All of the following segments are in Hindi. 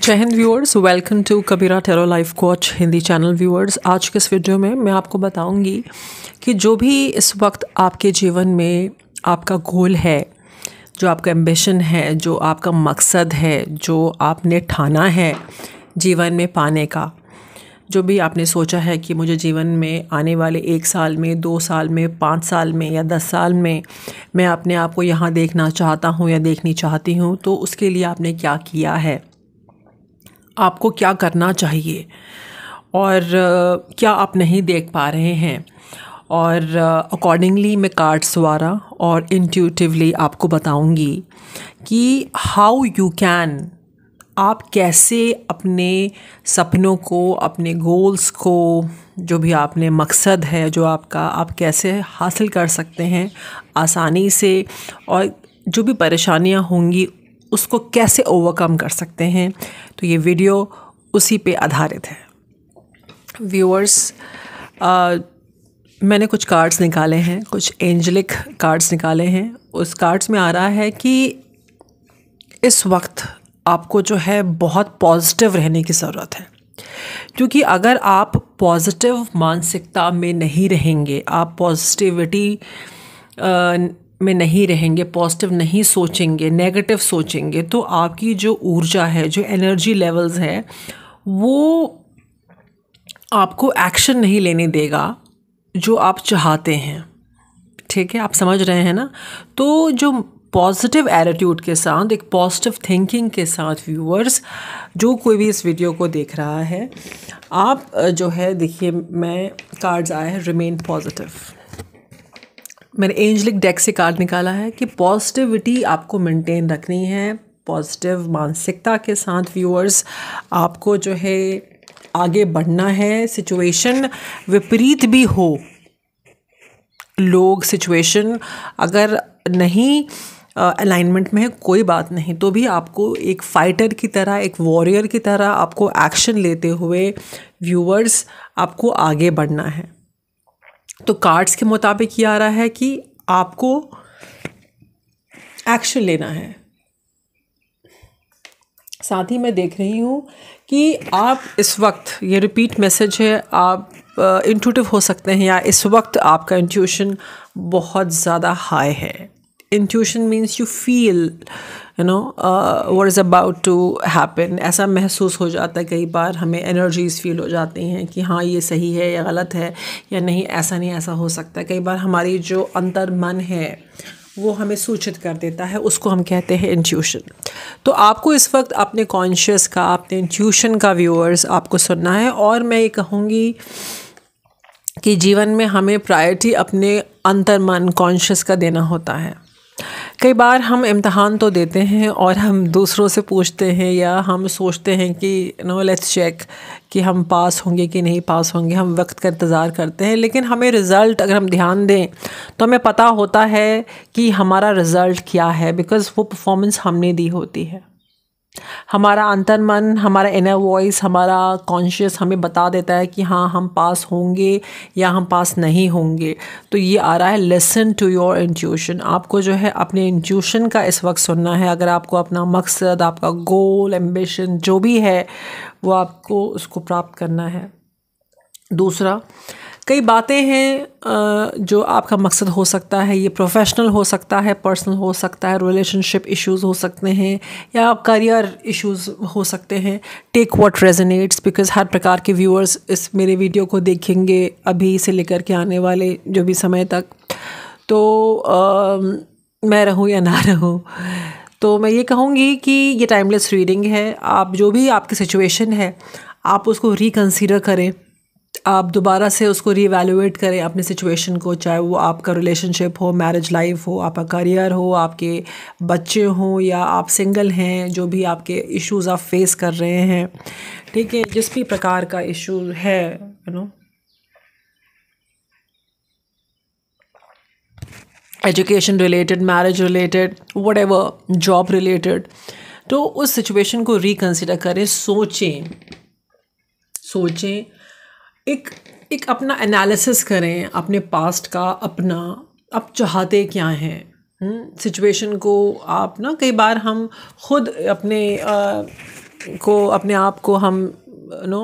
जय हिंद viewers, welcome to Kabira tarot life coach Hindi channel. Viewers, आज के इस वीडियो में मैं आपको बताऊंगी कि जो भी इस वक्त आपके जीवन में आपका गोल है, जो आपका एम्बिशन है, जो आपका मकसद है, जो आपने ठाना है जीवन में पाने का, जो भी आपने सोचा है कि मुझे जीवन में आने वाले 1 साल में, 2 साल में, 5 साल में या 10 साल में मैं अपने आप को यहाँ देखना चाहता हूँ या देखनी चाहती हूँ, तो उसके लिए आपने क्या किया है, आपको क्या करना चाहिए और क्या आप नहीं देख पा रहे हैं, और अकॉर्डिंगली मैं कार्ड्स द्वारा और इंट्यूटिवली आपको बताऊंगी कि हाउ यू कैन, आप कैसे अपने सपनों को, अपने गोल्स को, जो भी आपने मकसद है जो आपका, आप कैसे हासिल कर सकते हैं आसानी से, और जो भी परेशानियां होंगी उसको कैसे ओवरकम कर सकते हैं। तो ये वीडियो उसी पे आधारित है। व्यूअर्स, मैंने कुछ कार्ड्स निकाले हैं, कुछ एंजेलिक कार्ड्स निकाले हैं। उस कार्ड्स में आ रहा है कि इस वक्त आपको जो है बहुत पॉजिटिव रहने की ज़रूरत है, क्योंकि अगर आप पॉजिटिव मानसिकता में नहीं रहेंगे, आप पॉजिटिविटी में नहीं रहेंगे, पॉजिटिव नहीं सोचेंगे, नेगेटिव सोचेंगे, तो आपकी जो ऊर्जा है, जो एनर्जी लेवल्स है, वो आपको एक्शन नहीं लेने देगा जो आप चाहते हैं। ठीक है, आप समझ रहे हैं ना? तो जो पॉजिटिव एटीट्यूड के साथ, एक पॉजिटिव थिंकिंग के साथ व्यूअर्स, जो कोई भी इस वीडियो को देख रहा है, आप जो है देखिए, मैं कार्ड्स आए हैं रिमेन पॉजिटिव। मैंने एंजेलिक डेक से कार्ड निकाला है कि पॉजिटिविटी आपको मेंटेन रखनी है, पॉजिटिव मानसिकता के साथ व्यूअर्स आपको जो है आगे बढ़ना है। सिचुएशन विपरीत भी हो, लोग सिचुएशन अगर नहीं अलाइनमेंट में है, कोई बात नहीं, तो भी आपको एक फाइटर की तरह, एक वॉरियर की तरह आपको एक्शन लेते हुए व्यूअर्स आपको आगे बढ़ना है। तो कार्ड्स के मुताबिक ये आ रहा है कि आपको एक्शन लेना है। साथ ही मैं देख रही हूँ कि आप इस वक्त, ये रिपीट मैसेज है, आप इंट्यूटिव हो सकते हैं, या इस वक्त आपका इंट्यूशन बहुत ज़्यादा हाई है। Intuition means you feel what is about to happen. ऐसा महसूस हो जाता है, कई बार हमें एनर्जीज फील हो जाती हैं कि हाँ ये सही है या गलत है, या नहीं ऐसा नहीं ऐसा हो सकता है। कई बार हमारी जो अंतर मन है वो हमें सूचित कर देता है, उसको हम कहते हैं इंट्यूशन। तो आपको इस वक्त अपने कॉन्शियस का, अपने इंट्यूशन का व्यूअर्स आपको सुनना है। और मैं ये कहूँगी कि जीवन में हमें प्रायोरिटी अपने अंतर मन, कॉन्शियस का देना होता है। कई बार हम इम्तहान तो देते हैं और हम दूसरों से पूछते हैं, या हम सोचते हैं कि लेट्स चेक कि हम पास होंगे कि नहीं पास होंगे, हम वक्त का इंतज़ार करते हैं, लेकिन हमें रिज़ल्ट अगर हम ध्यान दें तो हमें पता होता है कि हमारा रिज़ल्ट क्या है, बिकॉज़ वो परफॉर्मेंस हमने दी होती है। हमारा अंतर मन, हमारा इनर वॉइस, हमारा कॉन्शियस हमें बता देता है कि हाँ हम पास होंगे या हम पास नहीं होंगे। तो ये आ रहा है लिसन टू योर इंट्यूशन। आपको जो है अपने इंट्यूशन का इस वक्त सुनना है। अगर आपको अपना मकसद, आपका गोल, एम्बिशन जो भी है, वो आपको उसको प्राप्त करना है। दूसरा, कई बातें हैं जो आपका मकसद हो सकता है, ये प्रोफेशनल हो सकता है, पर्सनल हो सकता है, रिलेशनशिप इश्यूज़ हो सकते हैं, या करियर इश्यूज़ हो सकते हैं। टेक व्हाट रेजोनेट्स, बिकॉज़ हर प्रकार के व्यूअर्स इस मेरे वीडियो को देखेंगे अभी से लेकर के आने वाले जो भी समय तक। तो मैं रहूँ या ना रहूँ, तो मैं ये कहूँगी कि ये टाइमलेस रीडिंग है। आप जो भी आपकी सिचुएशन है, आप उसको रिकंसीडर करें, आप दोबारा से उसको रीवैल्यूएट करें अपनी सिचुएशन को, चाहे वो आपका रिलेशनशिप हो, मैरिज लाइफ हो, आपका करियर हो, हाँ, आपके बच्चे हों, या आप सिंगल हैं, जो भी आपके इश्यूज़ आप फेस कर रहे हैं, ठीक है, जिस भी प्रकार का इशू है, education related, marriage related, whatever, job related, तो उस सिचुएशन को रिकंसिडर करें, सोचें, एक अपना एनालिसिस करें अपने पास्ट का, अपना आप चाहते क्या हैं। सिचुएशन को आप ना, कई बार हम खुद अपने को अपने आप को हम नो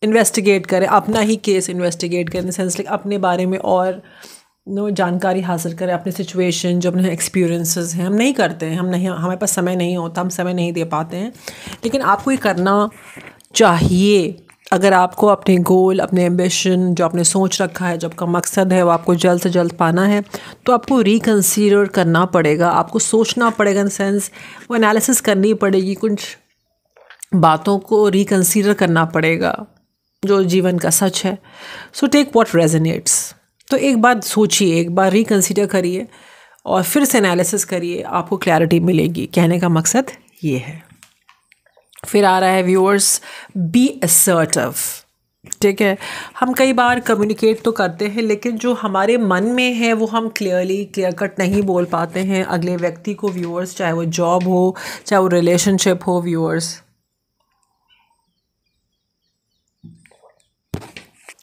इन्वेस्टिगेट करें, अपना ही केस इन्वेस्टिगेट करें इन द सेंस लाइक अपने बारे में और जानकारी हासिल करें, अपने सिचुएशन जो अपने एक्सपीरियंसेस हैं हम नहीं करते हैं, हम नहीं, हमारे पास समय नहीं होता, हम समय नहीं दे पाते हैं, लेकिन आपको ये करना चाहिए। अगर आपको अपने गोल, अपने एम्बिशन जो आपने सोच रखा है, जो आपका मकसद है वो आपको जल्द से जल्द पाना है, तो आपको रिकंसीडर करना पड़ेगा, आपको सोचना पड़ेगा इन सेंस वो एनालिसिस करनी पड़ेगी, कुछ बातों को रिकंसीडर करना पड़ेगा जो जीवन का सच है। So take what resonates. तो एक बात सोचिए, एक बार रिकंसीडर करिए और फिर से एनालिसिस करिए, आपको क्लैरिटी मिलेगी। कहने का मकसद ये है। फिर आ रहा है व्यूअर्स, बी असर्टिव। ठीक है, हम कई बार कम्युनिकेट तो करते हैं लेकिन जो हमारे मन में है वो हम क्लियर कट नहीं बोल पाते हैं अगले व्यक्ति को व्यूअर्स, चाहे वो जॉब हो, चाहे वो रिलेशनशिप हो व्यूअर्स।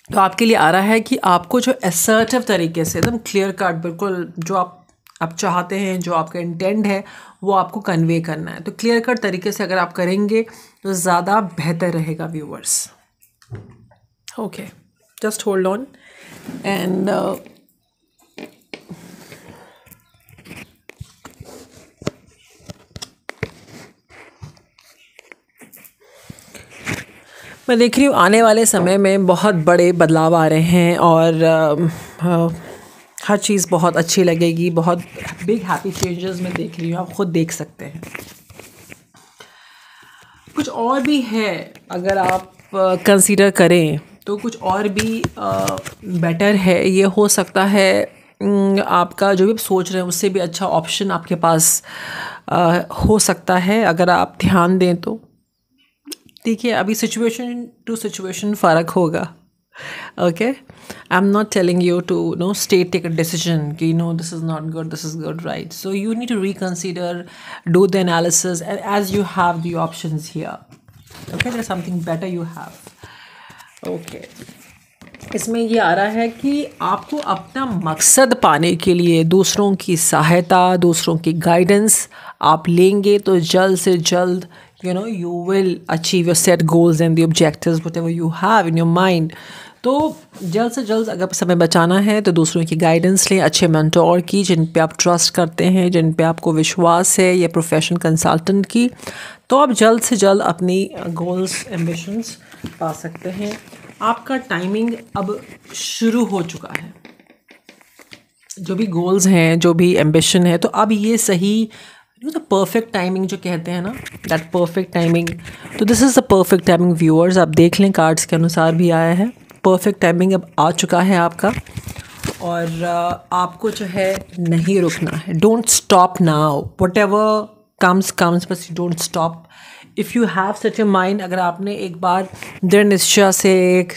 तो आपके लिए आ रहा है कि आपको जो असर्टिव तरीके से एकदम क्लियर कट बिल्कुल जो आप चाहते हैं, जो आपका इंटेंट है वो आपको कन्वे करना है। तो क्लियर कट तरीके से अगर आप करेंगे तो ज़्यादा बेहतर रहेगा viewers. Okay, just hold on and मैं देख रही हूँ आने वाले समय में बहुत बड़े बदलाव आ रहे हैं और हर चीज़ बहुत अच्छी लगेगी, बहुत बिग हैप्पी चेंजेस मैं देख रही हूँ, आप खुद देख सकते हैं। कुछ और भी है, अगर आप कंसीडर करें तो कुछ और भी बेटर है। ये हो सकता है आपका जो भी आप सोच रहे हैं उससे भी अच्छा ऑप्शन आपके पास हो सकता है अगर आप ध्यान दें तो। देखिए, अभी सिचुएशन टू सिचुएशन फ़र्क होगा। Okay, I am not telling you to take a decision कि this is not good, this is good, right. So you need to reconsider, do the analysis as you have the options here. Okay, there is something better you have. Okay, इसमें ये आ रहा है कि आपको अपना मकसद पाने के लिए दूसरों की सहायता, दूसरों की गाइडेंस आप लेंगे तो जल्द से जल्द you will achieve your set goals and the objectives whatever you have in your mind। तो जल्द से जल्द अगर समय बचाना है तो दूसरों की गाइडेंस लें, अच्छे मेंटोर की जिन पे आप ट्रस्ट करते हैं, जिन पे आपको विश्वास है, या प्रोफेशनल कंसल्टेंट की, तो आप जल्द से जल्द अपनी गोल्स, एम्बिशंस पा सकते हैं। आपका टाइमिंग अब शुरू हो चुका है। जो भी गोल्स हैं, जो भी एम्बिशन है, तो अब ये सही द परफेक्ट टाइमिंग जो कहते हैं ना, दैट परफेक्ट टाइमिंग। तो this is the perfect timing viewers. आप देख लें कार्ड्स के अनुसार भी आया है, परफेक्ट टाइमिंग अब आ चुका है आपका। और आपको जो है नहीं रुकना है। Don't stop now, whatever comes, बस you don't stop. If you have such a mind, अगर आपने एक बार दृढ़ निश्चय से एक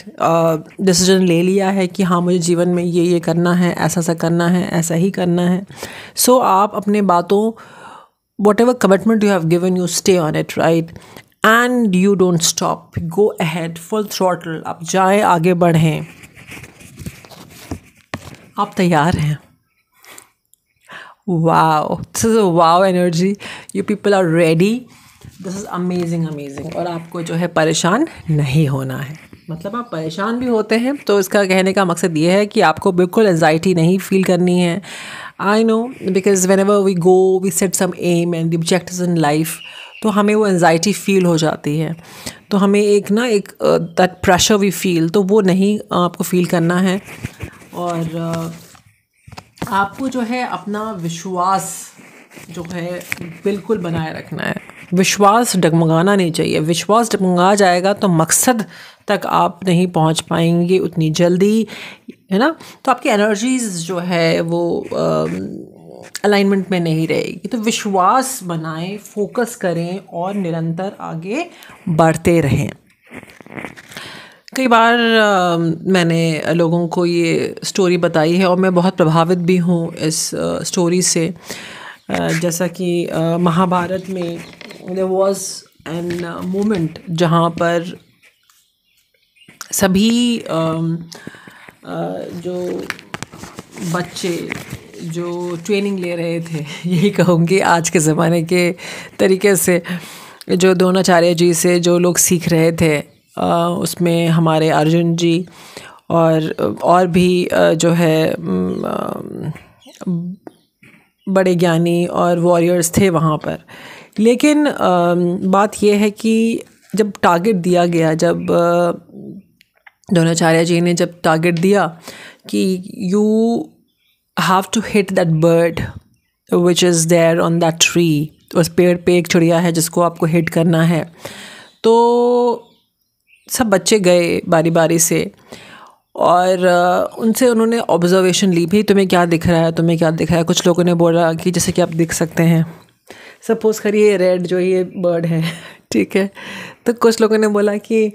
डिसीजन ले लिया है कि हाँ मुझे जीवन में ये करना है, ऐसा करना है, ऐसा ही करना है, सो आप अपने बातों whatever commitment you have given, you stay on it, right? And you don't stop, go ahead, full throttle। आप जाएं, आगे बढ़ें। आप तैयार हैं? Wow, this is a wow energy, you people are ready, this is amazing। और आपको जो है परेशान नहीं होना है। मतलब आप परेशान भी होते हैं तो इसका कहने का मकसद ये है कि आपको बिल्कुल एंजाइटी नहीं फील करनी है। I know, because whenever we go, we set some aim and the objectives in life, तो हमें वो एंजाइटी फील हो जाती है, तो हमें एक दैट प्रेशर वी फील, तो वो नहीं आपको फील करना है। और आपको जो है अपना विश्वास जो है बिल्कुल बनाए रखना है। विश्वास डगमगाना नहीं चाहिए। विश्वास डगमगा जाएगा तो मकसद तक आप नहीं पहुंच पाएंगे उतनी जल्दी, है ना। तो आपकी एनर्जीज जो है वो अलाइनमेंट में नहीं रहेगी। तो विश्वास बनाएं, फोकस करें और निरंतर आगे बढ़ते रहें। कई बार मैंने लोगों को ये स्टोरी बताई है और मैं बहुत प्रभावित भी हूँ इस स्टोरी से। जैसा कि महाभारत में देयर वाज एन मोमेंट जहाँ पर सभी जो बच्चे जो ट्रेनिंग ले रहे थे, यही कहूँगी आज के ज़माने के तरीके से, जो द्रोणाचार्य जी से जो लोग सीख रहे थे, उसमें हमारे अर्जुन जी और भी जो है बड़े ज्ञानी और वॉरियर्स थे वहाँ पर। लेकिन बात यह है कि जब टारगेट दिया गया, जब द्रोणाचार्य जी ने जब टारगेट दिया कि you have to hit that bird which is there on that tree, उस पेड़ पे एक चिड़िया है जिसको आपको हिट करना है, तो सब बच्चे गए बारी बारी से और उनसे उन्होंने ऑब्जर्वेशन ली, भी तुम्हें क्या दिख रहा है, तुम्हें क्या दिख रहा है। कुछ लोगों ने बोला कि जैसे कि आप देख सकते हैं, सपोज़ करिए रेड जो ये बर्ड है, ठीक है, तो कुछ लोगों ने बोला कि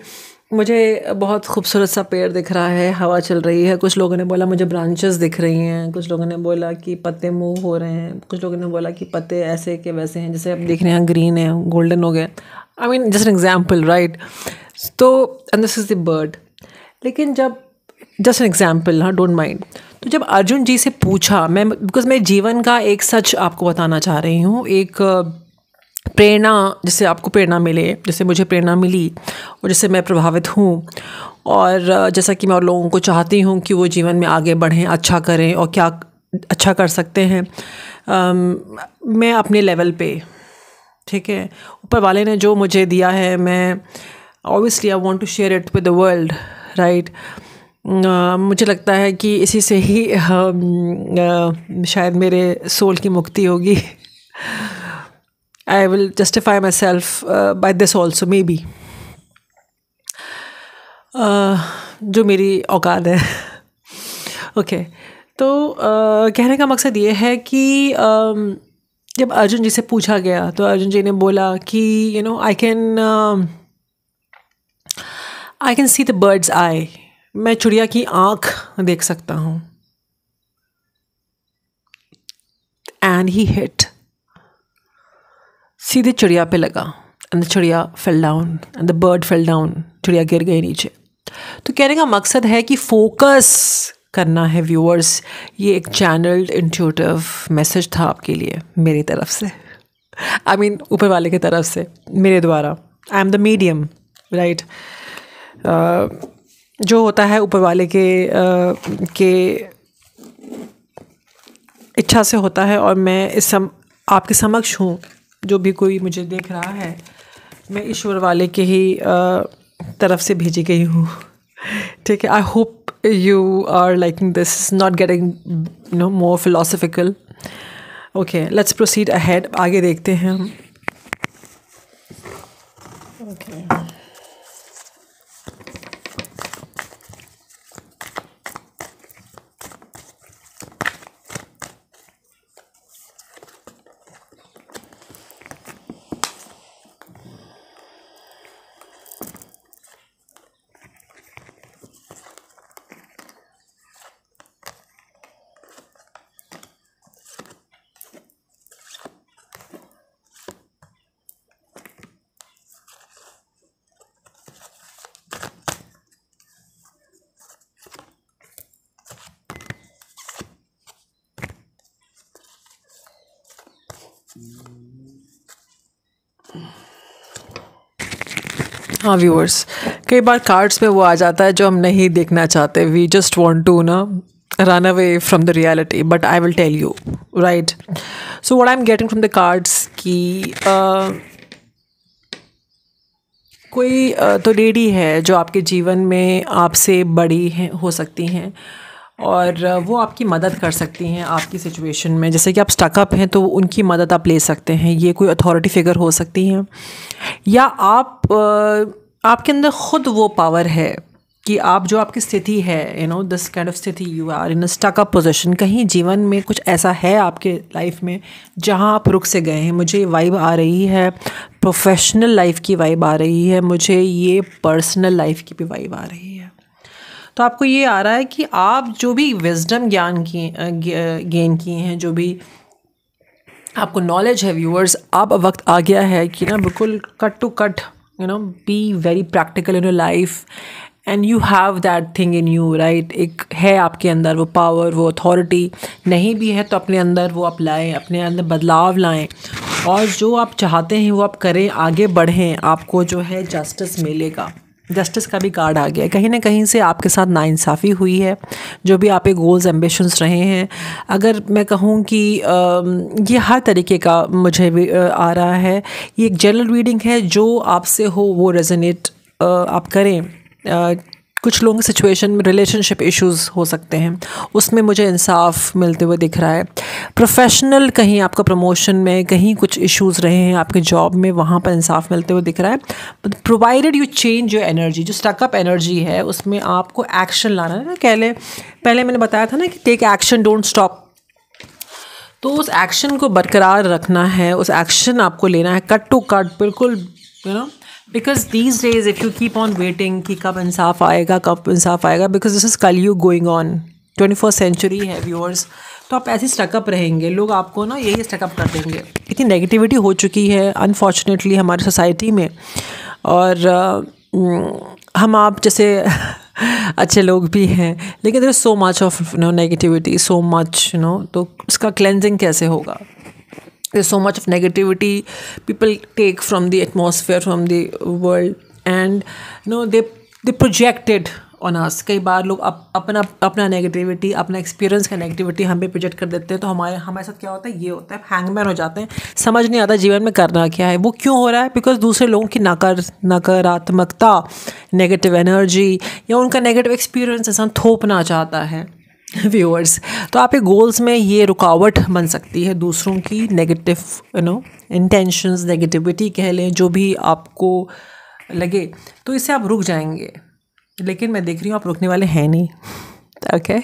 मुझे बहुत खूबसूरत सा पेड़ दिख रहा है, हवा चल रही है। कुछ लोगों ने बोला मुझे ब्रांचेस दिख रही हैं। कुछ लोगों ने बोला कि पत्ते मूव हो रहे हैं। कुछ लोगों ने बोला कि पत्ते ऐसे के वैसे हैं, जैसे आप देख रहे हैं ग्रीन है, गोल्डन हो गए। I mean just an example, right. तो and this is the bird. लेकिन जब जस्ट एन एग्जाम्पल, हाँ, डोंट माइंड, तो जब अर्जुन जी से पूछा, मैं बिकॉज मैं जीवन का एक सच आपको बताना चाह रही हूँ, एक प्रेरणा, जिससे आपको प्रेरणा मिले, जैसे मुझे प्रेरणा मिली और जिससे मैं प्रभावित हूँ, और जैसा कि मैं और लोगों को चाहती हूँ कि वो जीवन में आगे बढ़ें, अच्छा करें और क्या अच्छा कर सकते हैं। मैं अपने लेवल पे, ठीक है, ऊपर वाले ने जो मुझे दिया है, मैं obviously I want to share it with the world, right. मुझे लगता है कि इसी से ही शायद मेरे सोल की मुक्ति होगी। I will justify myself by this also, maybe. जो मेरी औकात है। ओके, तो कहने का मकसद ये है कि जब अर्जुन जी से पूछा गया तो अर्जुन जी ने बोला कि you know I can see the birds eye, मैं चिड़िया की आँख देख सकता हूँ। एंड ही हिट, सीधे चिड़िया पे लगा एंड द चिड़िया fell down and the bird fell down, चिड़िया गिर गई नीचे। तो कहने का मकसद है कि फोकस करना है व्यूअर्स। ये एक चैनल्ड इंट्यूटिव मैसेज था आपके लिए मेरी तरफ से, आई मीन ऊपर वाले की तरफ से, मेरे द्वारा। I am the medium, right. जो होता है ऊपर वाले के इच्छा से होता है, और मैं आपके समक्ष हूँ। जो भी कोई मुझे देख रहा है, मैं ईश्वर वाले के ही तरफ से भेजी गई हूँ, ठीक है। I hope you are liking this, not getting more philosophical. Okay, let's proceed ahead, आगे देखते हैं हम। ओके, हाँ व्यूअर्स, कई बार कार्ड्स में वो आ जाता है जो हम नहीं देखना चाहते। We just want to run away from the reality, but I will tell you, right? So what I'm getting from the cards कि कोई तो लेडी है जो आपके जीवन में आपसे बड़ी हैं, हो सकती हैं, और वो आपकी मदद कर सकती हैं आपकी सिचुएशन में। जैसे कि आप स्टकअप हैं तो उनकी मदद आप ले सकते हैं। ये कोई अथॉरिटी फिगर हो सकती हैं, या आपके अंदर ख़ुद वो पावर है कि आप जो आपकी स्थिति है, दिस काइंड ऑफ स्थिति, you are in a stuck up position. कहीं जीवन में कुछ ऐसा है आपके लाइफ में जहां आप रुक से गए हैं। मुझे वाइब आ रही है, प्रोफेशनल लाइफ की वाइब आ रही है, मुझे ये पर्सनल लाइफ की भी वाइब आ रही है। तो आपको ये आ रहा है कि आप जो भी विजडम ज्ञान गेन किए हैं, जो भी आपको नॉलेज है व्यूअर्स, अब वक्त आ गया है कि बिल्कुल cut to cut, be very practical in your life, and you have that thing in you, right. एक है आपके अंदर वो पावर, वो अथॉरिटी। नहीं भी है तो अपने अंदर वो आप लाएँ, अपने अंदर बदलाव लाएँ, और जो आप चाहते हैं वो आप करें, आगे बढ़ें, आपको जो है जस्टिस मिलेगा। जस्टिस का भी कार्ड आ गया है। कहीं ना कहीं से आपके साथ नाइंसाफ़ी हुई है, जो भी आपके गोल्स एम्बिशंस रहे हैं। अगर मैं कहूँ कि ये हर तरीके का मुझे भी आ रहा है। ये एक जनरल रीडिंग है, जो आपसे हो वो रेजोनेट आप करें। कुछ लोगों की सिचुएशन में रिलेशनशिप इश्यूज़ हो सकते हैं, उसमें मुझे इंसाफ मिलते हुए दिख रहा है। प्रोफेशनल कहीं आपका प्रमोशन में कहीं कुछ इश्यूज़ रहे हैं आपके जॉब में, वहाँ पर इंसाफ मिलते हुए दिख रहा है। Provided you change your energy, जो स्टकअप एनर्जी है उसमें आपको एक्शन लाना है ना। पहले मैंने बताया था ना कि टेक एक्शन, डोंट स्टॉप। तो उस एक्शन को बरकरार रखना है, उस एक्शन आपको लेना है कट टू कट, बिल्कुल because these days if you keep on waiting कि कब इंसाफ आएगा, बिकॉज दिस इज़ कलयुग गोइंग ऑन, 21st सेंचुरी है व्यूअर्स। तो आप ऐसे स्टकअप रहेंगे, लोग आपको ना यही स्टकअप कर देंगे। इतनी नेगेटिविटी हो चुकी है अनफॉर्चुनेटली हमारी सोसाइटी में, और हम आप जैसे अच्छे लोग भी हैं, लेकिन there is so much of negativity, so much तो उसका क्लेंजिंग कैसे होगा? There's so much of negativity people take from the atmosphere, from the world, and they projected on us. कई बार लोग अपना नेगेटिविटी, अपना एक्सपीरियंस का नेगेटिविटी हम पे प्रोजेक्ट कर देते हैं। तो हमारे साथ क्या होता है, ये होता है हैंगमैन हो जाते हैं, समझ नहीं आता जीवन में करना क्या है। वो क्यों हो रहा है? बिकॉज दूसरे लोगों की नकारात्मकता, नेगेटिव एनर्जी या उनका नेगेटिव एक्सपीरियंस इंसान थोपना चाहता है व्यूअर्स। तो आपके गोल्स में ये रुकावट बन सकती है, दूसरों की नेगेटिव इंटेंशंस, नेगेटिविटी कह लें, जो भी आपको लगे, तो इससे आप रुक जाएंगे। लेकिन मैं देख रही हूँ आप रुकने वाले हैं नहीं, ओके।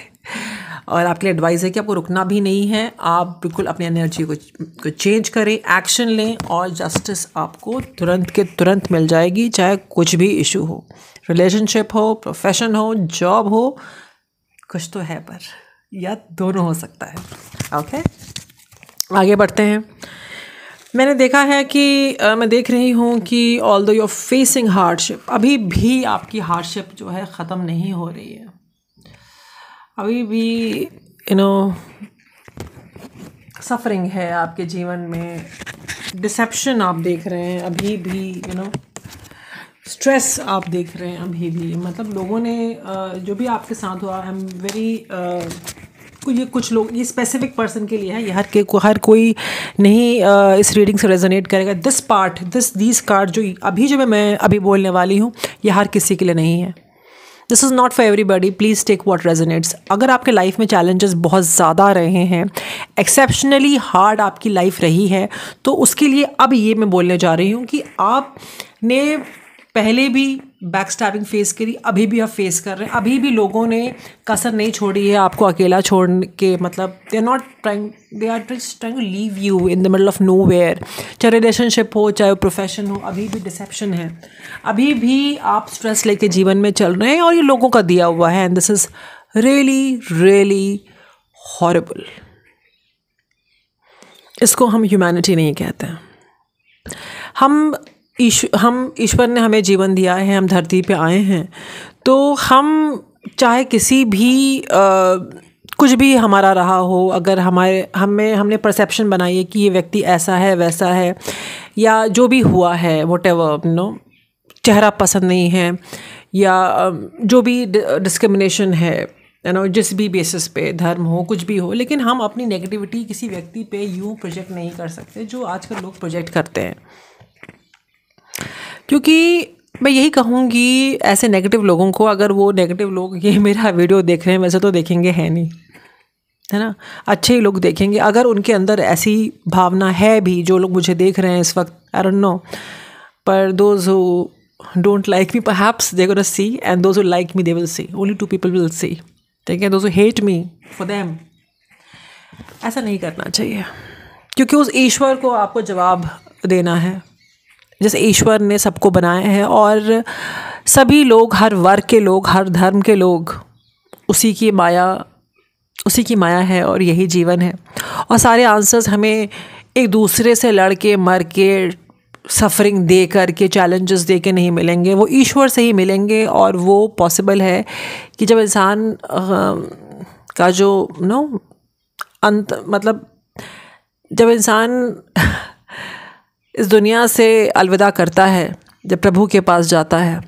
और आपके लिए एडवाइस है कि आपको रुकना भी नहीं है, आप बिल्कुल अपनी एनर्जी को चेंज करें, एक्शन लें, और जस्टिस आपको तुरंत के तुरंत मिल जाएगी, चाहे कुछ भी इशू हो, रिलेशनशिप हो, प्रोफेशन हो, जॉब हो, कुछ तो है, पर या दोनों हो सकता है। ओके, आगे बढ़ते हैं। मैंने देखा है कि मैं देख रही हूँ कि although you are facing hardship, अभी भी आपकी हार्डशिप जो है ख़त्म नहीं हो रही है। अभी भी सफरिंग है आपके जीवन में, डिसेप्शन आप देख रहे हैं अभी भी, स्ट्रेस आप देख रहे हैं अभी भी। मतलब लोगों ने जो भी आपके साथ हुआ, आई एम वेरी ये कुछ लोग, ये स्पेसिफिक पर्सन के लिए है, ये हर कोई नहीं इस रीडिंग से रेजोनेट करेगा। दिस कार्ड जो मैं अभी बोलने वाली हूँ, ये हर किसी के लिए नहीं है। This is not for everybody, please take what resonates. अगर आपके लाइफ में चैलेंजेस बहुत ज़्यादा रहे हैं, एक्सेप्शनली हार्ड आपकी लाइफ रही है, तो उसके लिए अब ये मैं बोलने जा रही हूँ कि आपने पहले भी बैकस्टैबिंग फेस करी, अभी भी आप फेस कर रहे हैं। अभी भी लोगों ने कसर नहीं छोड़ी है आपको अकेला छोड़ के, मतलब they are just trying to leave you in the middle of nowhere. चाहे रिलेशनशिप हो, चाहे प्रोफेशन हो, अभी भी डिसेप्शन है, अभी भी आप स्ट्रेस लेके जीवन में चल रहे हैं, और ये लोगों का दिया हुआ है। And this is really really horrible. इसको हम ह्यूमैनिटी नहीं कहते हैं। हम ईश्वर ने हमें जीवन दिया है, हम धरती पे आए हैं, तो हम चाहे किसी भी कुछ भी हमारा रहा हो, अगर हमने परसेप्शन बनाई है कि ये व्यक्ति ऐसा है, वैसा है, या जो भी हुआ है, व्हाटएवर, चेहरा पसंद नहीं है, या जो भी डिस्क्रिमिनेशन है, जिस भी बेसिस पे, धर्म हो, कुछ भी हो, लेकिन हम अपनी नेगेटिविटी किसी व्यक्ति पे यूँ प्रोजेक्ट नहीं कर सकते जो आजकल लोग प्रोजेक्ट करते हैं। क्योंकि मैं यही कहूँगी ऐसे नेगेटिव लोगों को, अगर वो नेगेटिव लोग ये मेरा वीडियो देख रहे हैं, वैसे तो देखेंगे है नहीं, है ना, अच्छे ही लोग देखेंगे। अगर उनके अंदर ऐसी भावना है भी, जो लोग मुझे देख रहे हैं इस वक्त, आई डोंट नो, पर those who don't like me perhaps they gonna see, and those who like me they will see, only 2 people will see, ठीक है। Those who hate me, for them, ऐसा नहीं करना चाहिए, क्योंकि उस ईश्वर को आपको जवाब देना है, जैसे ईश्वर ने सबको बनाया है, और सभी लोग, हर वर्ग के लोग, हर धर्म के लोग, उसी की माया है, और यही जीवन है। और सारे आंसर्स हमें एक दूसरे से लड़ के, मर के, सफरिंग दे करके, चैलेंजेस दे के नहीं मिलेंगे, वो ईश्वर से ही मिलेंगे। और वो पॉसिबल है कि जब इंसान का जो अंत, मतलब जब इंसान इस दुनिया से अलविदा करता है जब प्रभु के पास जाता है।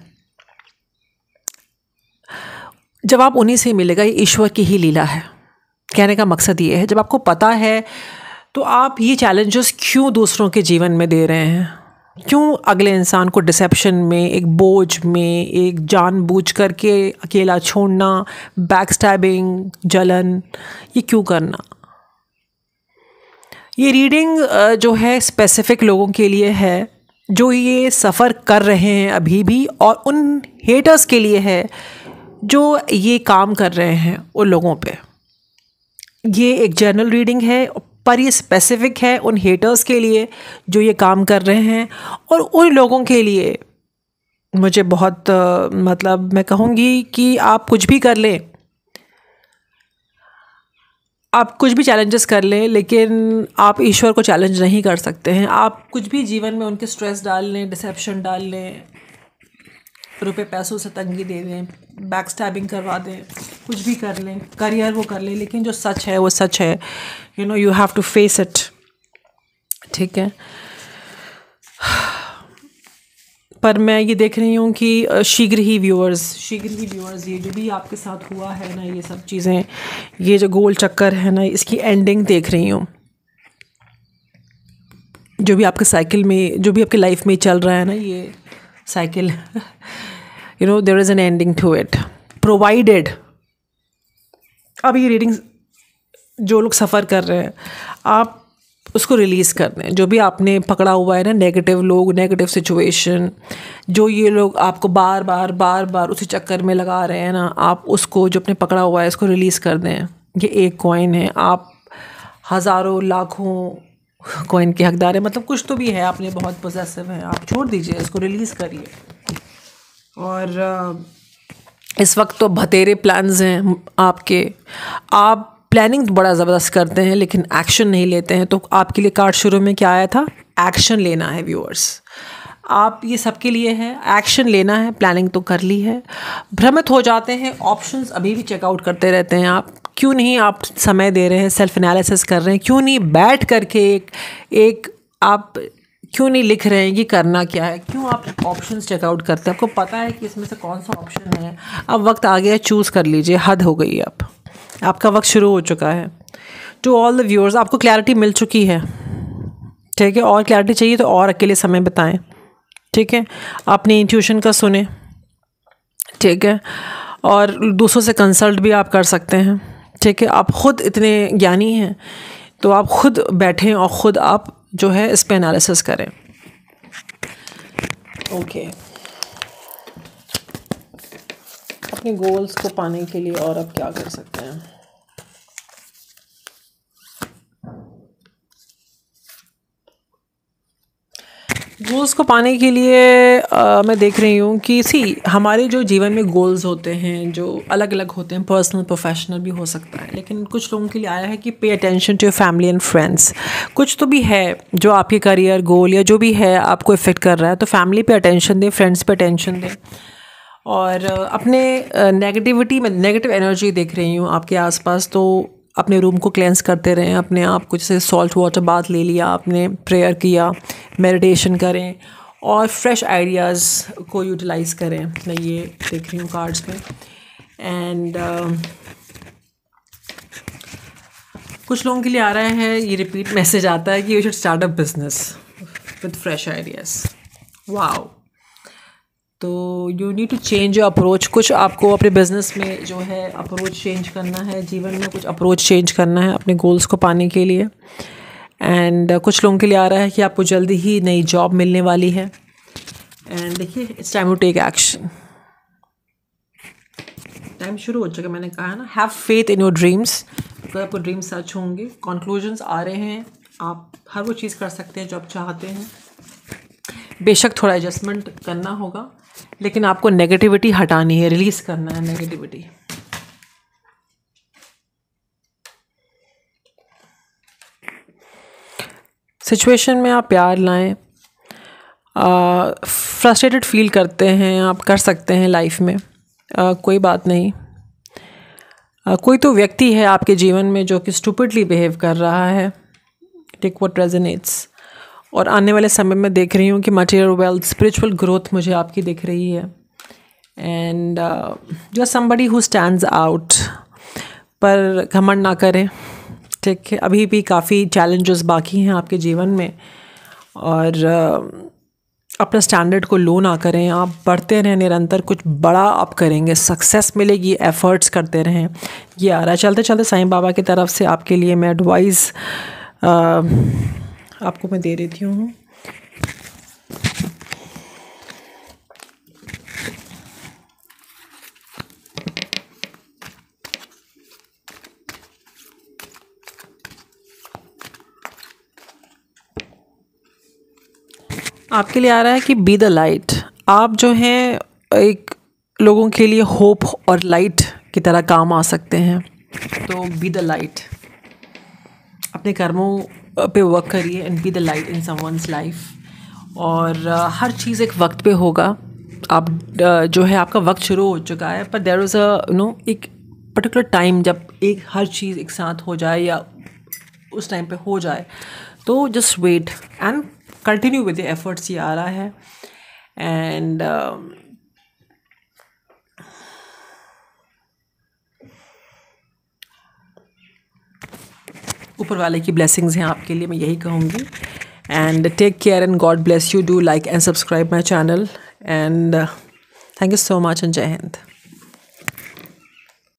जब आप उन्हीं से मिलेगा, ये ईश्वर की ही लीला है। कहने का मकसद ये है, जब आपको पता है तो आप ये चैलेंजेस क्यों दूसरों के जीवन में दे रहे हैं? क्यों अगले इंसान को डिसेप्शन में, एक बोझ में, एक जानबूझ करके अकेला छोड़ना, बैकस्टैबिंग, जलन, ये क्यों करना? ये रीडिंग जो है स्पेसिफिक लोगों के लिए है जो ये सफ़र कर रहे हैं अभी भी, और उन हेटर्स के लिए है जो ये काम कर रहे हैं उन लोगों पे। ये एक जनरल रीडिंग है, पर ये स्पेसिफिक है उन हेटर्स के लिए जो ये काम कर रहे हैं, और उन लोगों के लिए मुझे बहुत मतलब मैं कहूँगी कि आप कुछ भी कर लें, आप कुछ भी चैलेंजेस कर लें, लेकिन आप ईश्वर को चैलेंज नहीं कर सकते हैं। आप कुछ भी जीवन में उनके स्ट्रेस डाल लें, डिसेप्शन डाल लें, रुपए पैसों से तंगी दे दें, बैक स्टैबिंग करवा दें, कुछ भी कर लें, करियर वो कर लें, लेकिन जो सच है वो सच है। You have to face it. ठीक है। पर मैं ये देख रही हूँ कि शीघ्र ही व्यूअर्स ये जो भी आपके साथ हुआ है ना, ये सब चीज़ें, ये जो गोल चक्कर है ना, इसकी एंडिंग देख रही हूँ। जो भी आपके साइकिल में, जो भी आपकी लाइफ में चल रहा है ना, ये cycle, there is an ending to it, provided. अब ये रीडिंग जो लोग सफ़र कर रहे हैं, आप उसको रिलीज़ कर दें। जो भी आपने पकड़ा हुआ है ना, नेगेटिव लोग, नेगेटिव सिचुएशन, जो ये लोग आपको बार बार उसी चक्कर में लगा रहे हैं ना, आप उसको जो अपने पकड़ा हुआ है इसको रिलीज़ कर दें। ये एक कॉइन है, आप हज़ारों लाखों कॉइन के हकदार हैं। मतलब कुछ तो भी है, आपने बहुत पोजेसिव हैं, आप छोड़ दीजिए, इसको रिलीज़ करिए। और इस वक्त तो बतेरे प्लान्स हैं आपके, आप प्लानिंग बड़ा ज़बरदस्त करते हैं लेकिन एक्शन नहीं लेते हैं। तो आपके लिए कार्ड शुरू में क्या आया था? एक्शन लेना है व्यूअर्स। आप, ये सबके लिए है, एक्शन लेना है। प्लानिंग तो कर ली है, भ्रमित हो जाते हैं, ऑप्शंस अभी भी चेकआउट करते रहते हैं। आप क्यों नहीं आप समय दे रहे हैं, सेल्फ एनालिसिस कर रहे हैं? क्यों नहीं बैठ करके एक आप क्यों नहीं लिख रहे हैं कि करना क्या है? क्यों आप ऑप्शंस चेकआउट करते हैं? आपको पता है कि इसमें से कौन सा ऑप्शन है। अब वक्त आ गया, चूज़ कर लीजिए। हद हो गई, अब आपका वक्त शुरू हो चुका है। टू ऑल द व्यूअर्स, आपको क्लैरिटी मिल चुकी है, ठीक है। और क्लैरिटी चाहिए तो और अकेले समय बिताएं, ठीक है। अपनी इंट्यूशन का सुने, ठीक है। और दूसरों से कंसल्ट भी आप कर सकते हैं, ठीक है। आप ख़ुद इतने ज्ञानी हैं तो आप ख़ुद बैठें और ख़ुद आप जो है इस पे एनालिसिस करें। ओके, अपने गोल्स को पाने के लिए और आप क्या कर सकते हैं? गोल्स को पाने के लिए मैं देख रही हूँ कि हमारे जो जीवन में गोल्स होते हैं जो अलग अलग होते हैं, पर्सनल प्रोफेशनल भी हो सकता है, लेकिन कुछ लोगों के लिए आया है कि pay attention to your family and friends. कुछ तो भी है जो आपके करियर गोल या जो भी है आपको इफ़ेक्ट कर रहा है, तो फैमिली पे अटेंशन दें, फ्रेंड्स पे अटेंशन दें। और अपने नेगेटिविटी में, नेगेटिव एनर्जी देख रही हूँ आपके आसपास, तो अपने रूम को क्लेंस करते रहें अपने आप को। जैसे सॉल्ट वाटर बाथ ले लिया आपने, प्रेयर किया, मेडिटेशन करें और फ्रेश आइडियाज़ को यूटिलाइज़ करें। मैं ये देख रही हूँ कार्ड्स में। एंड कुछ लोगों के लिए आ रहा है, ये रिपीट मैसेज आता है कि you should start a business with fresh ideas. Wow, तो you need to change your approach. कुछ आपको अपने बिज़नेस में जो है अप्रोच चेंज करना है, जीवन में कुछ अप्रोच चेंज करना है अपने गोल्स को पाने के लिए। एंड कुछ लोगों के लिए आ रहा है कि आपको जल्दी ही नई जॉब मिलने वाली है। एंड देखिए, it's time to take action. Time शुरू हो चुका, मैंने कहा ना, have faith in your dreams. अगर आपको ड्रीम्स सच होंगे, कंक्लूजन्स आ रहे हैं, आप हर वो चीज़ कर सकते हैं जो आप चाहते हैं। बेशक थोड़ा एडजस्टमेंट करना होगा, लेकिन आपको नेगेटिविटी हटानी है, रिलीज़ करना है नेगेटिविटी। सिचुएशन में आप प्यार लाएं। फ्रस्ट्रेटेड फील करते हैं, आप कर सकते हैं लाइफ में, कोई बात नहीं। कोई तो व्यक्ति है आपके जीवन में जो कि स्टूपिडली बिहेव कर रहा है, टेक व्हाट रेजोनेट्स, और आने वाले समय में देख रही हूँ कि मटेरियल वेल्थ, स्पिरिचुअल ग्रोथ मुझे आपकी दिख रही है। And you are somebody who stands out. पर घमंड ना करें, ठीक है। अभी भी काफ़ी चैलेंजेस बाकी हैं आपके जीवन में, और अपना स्टैंडर्ड को लो ना करें। आप बढ़ते रहें निरंतर, कुछ बड़ा आप करेंगे, सक्सेस मिलेगी, एफर्ट्स करते रहें। ये आ रहा है। चलते चलते साईं बाबा की तरफ से आपके लिए मैं एडवाइस आपको मैं दे देती हूँ। आपके लिए आ रहा है कि बी द लाइट। आप जो हैं एक लोगों के लिए होप और लाइट की तरह काम आ सकते हैं। तो बी द लाइट, अपने कर्मों पे वर्क करिए and be the light in someone's life. और हर चीज़ एक वक्त पे होगा। आप जो है आपका वक्त शुरू हो चुका है, पर देयर इज़ एक पर्टिकुलर टाइम जब एक हर चीज़ एक साथ हो जाए या उस टाइम पे हो जाए। तो just wait and continue with the efforts. ये आ रहा है। एंड ऊपर वाले की ब्लेसिंग्स हैं आपके लिए, मैं यही कहूँगी। And take care and God bless you. Do like and subscribe my channel. And thank you so much and जय हिंद।